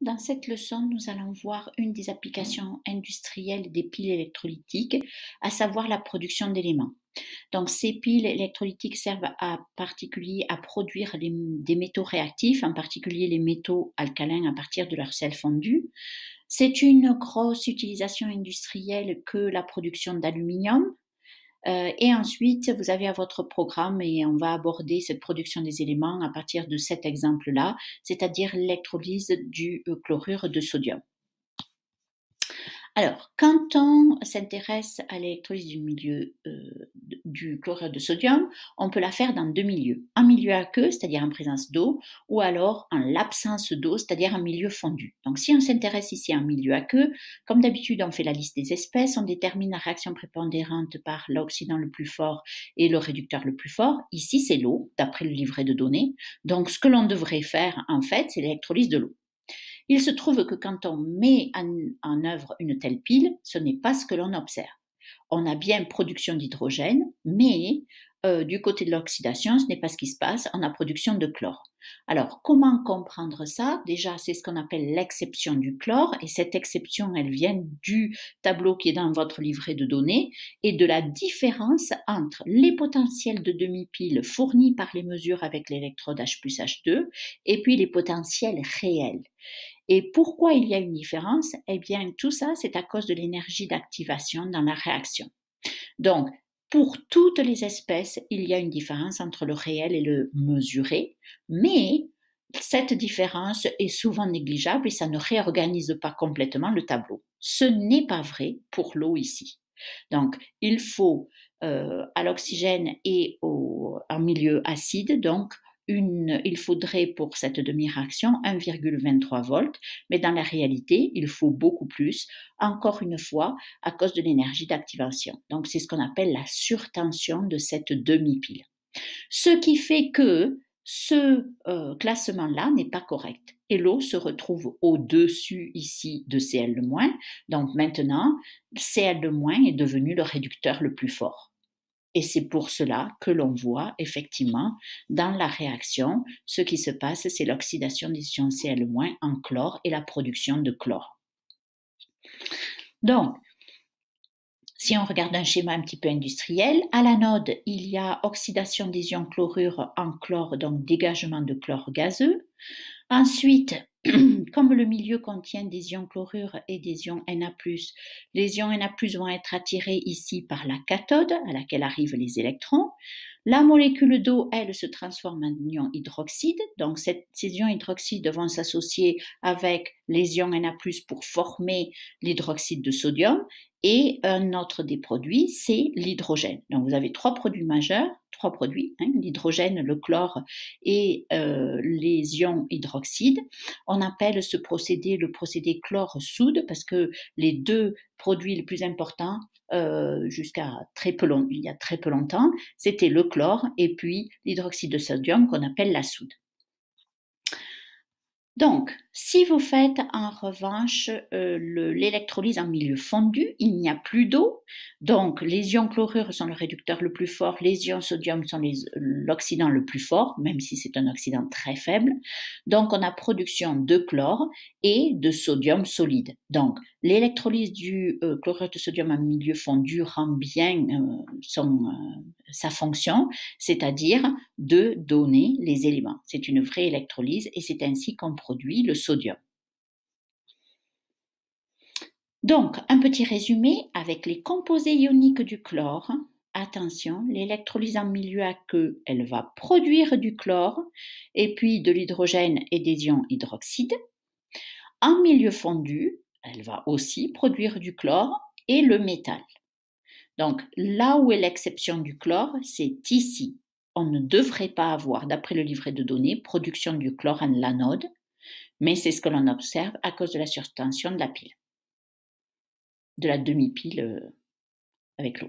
Dans cette leçon, nous allons voir une des applications industrielles des piles électrolytiques, à savoir la production d'éléments. Donc, ces piles électrolytiques servent en particulier à produire des métaux réactifs, en particulier les métaux alcalins à partir de leur sel fondu. C'est une grosse utilisation industrielle que la production d'aluminium. Et ensuite, vous avez à votre programme et on va aborder cette production des éléments à partir de cet exemple-là, c'est-à-dire l'électrolyse du chlorure de sodium. Alors, quand on s'intéresse à l'électrolyse du chlorure de sodium, on peut la faire dans deux milieux. En milieu aqueux, c'est-à-dire en présence d'eau, ou alors en l'absence d'eau, c'est-à-dire en milieu fondu. Donc, si on s'intéresse ici à un milieu aqueux, comme d'habitude, on fait la liste des espèces, on détermine la réaction prépondérante par l'oxydant le plus fort et le réducteur le plus fort. Ici, c'est l'eau, d'après le livret de données. Donc, ce que l'on devrait faire, en fait, c'est l'électrolyse de l'eau. Il se trouve que quand on met en œuvre une telle pile, ce n'est pas ce que l'on observe. On a bien production d'hydrogène, mais du côté de l'oxydation, ce n'est pas ce qui se passe, on a production de chlore. Alors, comment comprendre ça? Déjà, c'est ce qu'on appelle l'exception du chlore, et cette exception, elle vient du tableau qui est dans votre livret de données, et de la différence entre les potentiels de demi-pile fournis par les mesures avec l'électrode H plus H2, et puis les potentiels réels. Et pourquoi il y a une différence? Eh bien, tout ça, c'est à cause de l'énergie d'activation dans la réaction. Donc, pour toutes les espèces, il y a une différence entre le réel et le mesuré, mais cette différence est souvent négligeable et ça ne réorganise pas complètement le tableau. Ce n'est pas vrai pour l'eau ici. Donc, il faut à l'oxygène et en milieu acide, donc il faudrait pour cette demi-réaction 1,23 volts, mais dans la réalité, il faut beaucoup plus, encore une fois, à cause de l'énergie d'activation. Donc, c'est ce qu'on appelle la surtension de cette demi-pile. Ce qui fait que ce classement-là n'est pas correct. Et l'eau se retrouve au-dessus ici de Cl-. Donc maintenant, Cl- est devenu le réducteur le plus fort. Et c'est pour cela que l'on voit effectivement dans la réaction, ce qui se passe, c'est l'oxydation des ions Cl- en chlore et la production de chlore. Donc, si on regarde un schéma un petit peu industriel, à l'anode, il y a oxydation des ions chlorure en chlore, donc dégagement de chlore gazeux. Ensuite, comme le milieu contient des ions chlorure et des ions Na+, les ions Na+ vont être attirés ici par la cathode à laquelle arrivent les électrons. La molécule d'eau, elle, se transforme en ion hydroxyde. Donc, ces ions hydroxydes vont s'associer avec les ions Na+, pour former l'hydroxyde de sodium. Et un autre des produits, c'est l'hydrogène. Donc, vous avez trois produits majeurs, l'hydrogène, le chlore et les ions hydroxydes. On appelle ce procédé le procédé chlore-soude parce que les deux produits les plus importants jusqu'à il y a très peu longtemps, c'était le chlore et puis l'hydroxyde de sodium qu'on appelle la soude. Donc, si vous faites en revanche l'électrolyse en milieu fondu, il n'y a plus d'eau. Donc, les ions chlorure sont le réducteur le plus fort, les ions sodium sont l'oxydant le plus fort, même si c'est un oxydant très faible. Donc, on a production de chlore et de sodium solide. Donc, l'électrolyse du chlorure de sodium en milieu fondu rend bien sa fonction, c'est-à-dire de donner les éléments. C'est une vraie électrolyse et c'est ainsi qu'on produit le sodium. Donc, un petit résumé avec les composés ioniques du chlore. Attention, l'électrolyse en milieu aqueux, elle va produire du chlore et puis de l'hydrogène et des ions hydroxydes. En milieu fondu, elle va aussi produire du chlore et le métal. Donc, là où est l'exception du chlore, c'est ici. On ne devrait pas avoir, d'après le livret de données, production du chlore en l'anode, mais c'est ce que l'on observe à cause de la surtension de la pile, de la demi-pile avec l'eau.